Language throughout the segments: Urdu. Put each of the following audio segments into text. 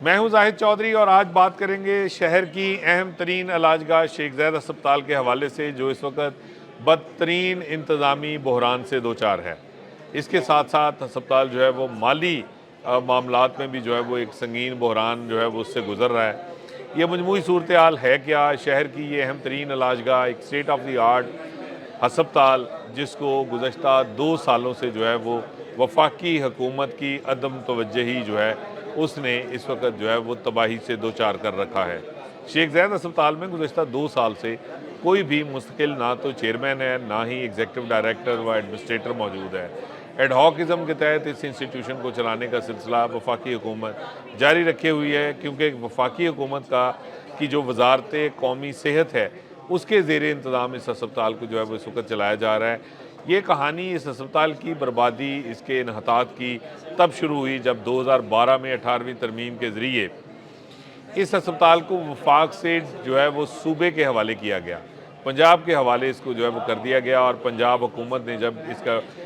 میں ہوں زاہد چودھری اور آج بات کریں گے شہر کی اہم ترین علاج گاہ شیخ زاید ہسپتال کے حوالے سے، جو اس وقت بدترین انتظامی بحران سے دوچار ہے۔ اس کے ساتھ ساتھ ہسپتال جو ہے وہ مالی معاملات میں بھی جو ہے وہ ایک سنگین بحران جو ہے وہ اس سے گزر رہا ہے۔ یہ مجموعی صورتحال ہے کیا؟ شہر کی یہ اہم ترین علاج گاہ ایک اسٹیٹ آف دی آرٹ ہسپتال، جس کو گزشتہ 2 سالوں سے جو ہے وہ وفاقی حکومت کی عدم توجہی جو ہے اس نے اس وقت جو ہے وہ تباہی سے دوچار کر رکھا ہے۔ شیخ زاید ہسپتال میں گزشتہ 2 سال سے کوئی بھی مستقل نہ تو چیئرمین ہے، نہ ہی ایگزیکٹو ڈائریکٹر و ایڈمنسٹریٹر موجود ہے۔ ایڈ ہاکزم کے تحت اس انسٹیٹیوشن کو چلانے کا سلسلہ وفاقی حکومت جاری رکھے ہوئی ہے، کیونکہ وفاقی حکومت کی جو وزارت قومی صحت ہے، اس کے زیر انتظام اس ہسپتال کو جو ہے وہ اس وقت چلایا جا رہا ہے۔ یہ کہانی اس ہسپتال کی بربادی، اس کے انحطاط کی تب شروع ہوئی جب 2012 میں 18ویں ترمیم کے ذریعے اس ہسپتال کو وفاق سے جو ہے وہ صوبے کے حوالے کیا گیا، پنجاب کے حوالے اس کو جو ہے وہ کر دیا گیا، اور پنجاب حکومت نے جب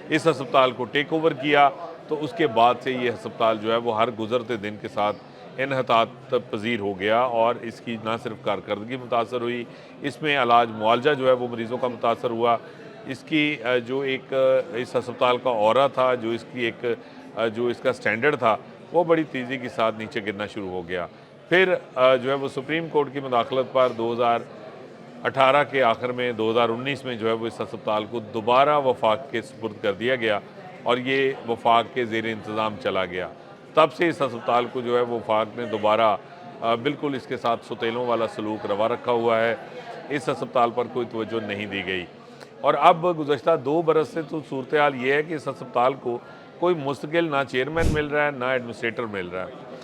اس ہسپتال کو ٹیک اوور کیا تو اس کے بعد سے یہ ہسپتال جو ہے وہ ہر گزرتے دن کے ساتھ انحطاط پذیر ہو گیا، اور اس کی نہ صرف کارکردگی متاثر ہوئی، اس میں علاج معالجہ جو ہے وہ مریضوں کا متاثر ہوا۔ اس کی جو ایک اس ہسپتال کا اورا تھا، جو اس کی ایک جو اس کا سٹینڈرڈ تھا، وہ بڑی تیزی کے ساتھ نیچے گرنا شروع ہو گیا۔ پھر جو ہے وہ سپریم کورٹ کی مداخلت پر 2018 کے آخر میں 2019 میں جو ہے وہ اس ہسپتال کو دوبارہ وفاق کے سپرد کر دیا گیا، اور یہ وفاق کے زیر انتظام چلا گیا۔ تب سے اس ہسپتال کو جو ہے وہ وفاق نے دوبارہ بالکل اس کے ساتھ ستیلوں والا سلوک روا رکھا ہوا ہے۔ اس ہسپتال پر کوئی توجہ نہیں دی گئی، اور اب گزشتہ 2 برس سے تو صورتحال یہ ہے کہ اس ہسپتال کو کوئی مستقل نہ چیئرمین مل رہا ہے، نہ ایڈمنسٹریٹر مل رہا ہے۔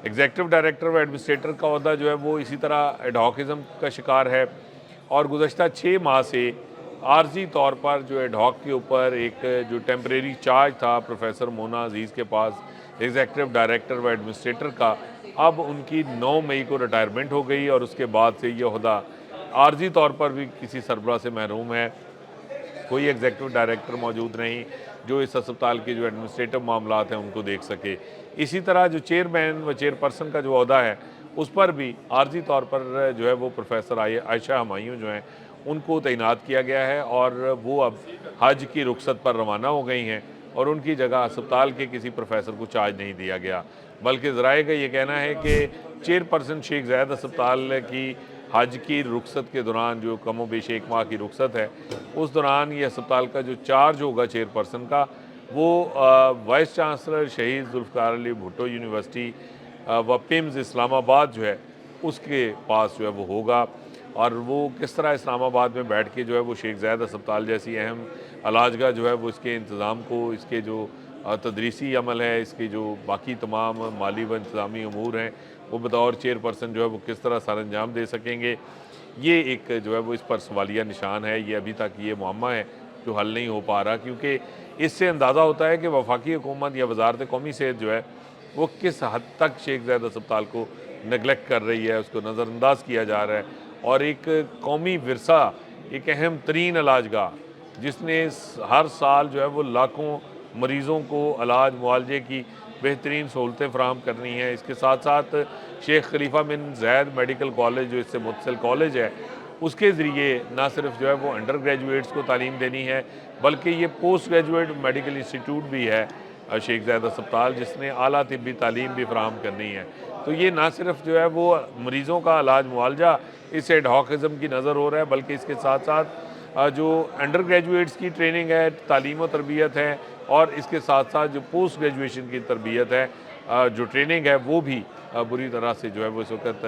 ایگزیکٹو ڈائریکٹر و ایڈمنسٹریٹر کا عہدہ جو ہے وہ اسی طرح ایڈ ہاکزم کا شکار ہے، اور گزشتہ 6 ماہ سے عارضی طور پر جو ایڈ ہاک کے اوپر ایک جو ٹیمپریری چارج تھا پروفیسر مونا عزیز کے پاس ایگزیکٹو ڈائریکٹر و ایڈمنسٹریٹر کا، اب ان کی 9 مئی کو ریٹائرمنٹ ہو گئی، اور اس کے بعد سے یہ عہدہ عارضی طور پر بھی کسی سربراہ سے محروم ہے۔ کوئی ایگزیکٹو ڈائریکٹر موجود نہیں جو اس ہسپتال کے جو ایڈمنسٹریٹو معاملات ہیں ان کو دیکھ سکے۔ اسی طرح جو چیئرمین و چیئرپرسن کا جو عہدہ ہے، اس پر بھی عارضی طور پر جو ہے وہ پروفیسر عائشہ ہمایوں جو ہیں ان کو تعینات کیا گیا ہے، اور وہ اب حج کی رخصت پر روانہ ہو گئی ہیں، اور ان کی جگہ ہسپتال کے کسی پروفیسر کو چارج نہیں دیا گیا، بلکہ ذرائع کا یہ کہنا ہے کہ چیئرپرسن شیخ زاید ہسپتال کی حج کی رخصت کے دوران، جو کم و بیش 1 ماہ کی رخصت ہے، اس دوران یہ ہسپتال کا جو چارج ہوگا چیئرپرسن کا، وہ وائس چانسلر شہید ذوالفقار علی بھٹو یونیورسٹی و پیمز اسلام آباد جو ہے اس کے پاس جو ہے وہ ہوگا، اور وہ کس طرح اسلام آباد میں بیٹھ کے جو ہے وہ شیخ زاید ہسپتال جیسی اہم علاج گاہ جو ہے وہ اس کے انتظام کو، اس کے جو تدریسی عمل ہے، اس کے جو باقی تمام مالی و انتظامی امور ہیں، وہ بطور چیئرپرسن جو ہے وہ کس طرح سر انجام دے سکیں گے، یہ ایک جو ہے وہ اس پر سوالیہ نشان ہے۔ یہ ابھی تک یہ معمہ ہے جو حل نہیں ہو پا رہا، کیونکہ اس سے اندازہ ہوتا ہے کہ وفاقی حکومت یا وزارت قومی صحت جو ہے وہ کس حد تک شیخ زاید ہسپتال کو نگلیکٹ کر رہی ہے، اس کو نظر انداز کیا جا رہا ہے، اور ایک قومی ورثہ، ایک اہم ترین علاج گاہ جس نے ہر سال جو ہے وہ لاکھوں مریضوں کو علاج معالجے کی بہترین سہولتیں فراہم کرنی ہیں، اس کے ساتھ ساتھ شیخ خلیفہ بن زاید میڈیکل کالج جو اس سے متصل کالج ہے، اس کے ذریعے نہ صرف جو ہے وہ انڈر گریجویٹس کو تعلیم دینی ہے، بلکہ یہ پوسٹ گریجویٹ میڈیکل انسٹیٹیوٹ بھی ہے شیخ زاید ہسپتال، جس نے اعلیٰ طبی تعلیم بھی فراہم کرنی ہے۔ تو یہ نہ صرف جو ہے وہ مریضوں کا علاج معالجہ اس ایڈ ہاکزم کی نظر ہو رہا ہے، بلکہ اس کے ساتھ ساتھ جو انڈر گریجویٹس کی ٹریننگ ہے، تعلیم و تربیت ہے، اور اس کے ساتھ ساتھ جو پوسٹ گریجویشن کی تربیت ہے، جو ٹریننگ ہے، وہ بھی بری طرح سے جو ہے وہ اس وقت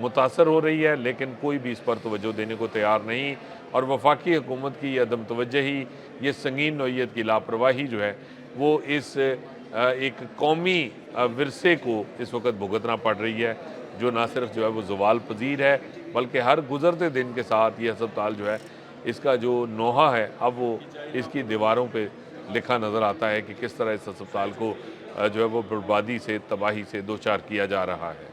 متاثر ہو رہی ہے، لیکن کوئی بھی اس پر توجہ دینے کو تیار نہیں، اور وفاقی حکومت کی عدم توجہی، یہ سنگین نوعیت کی لاپرواہی جو ہے وہ اس ایک قومی ورثے کو اس وقت بھگتنا پڑ رہی ہے، جو نہ صرف جو ہے وہ زوال پذیر ہے، بلکہ ہر گزرتے دن کے ساتھ یہ ہسپتال جو ہے اس کا جو نوحہ ہے، اب وہ اس کی دیواروں پہ لکھا نظر آتا ہے کہ کس طرح اس ہسپتال کو جو ہے وہ بربادی سے، تباہی سے دوچار کیا جا رہا ہے۔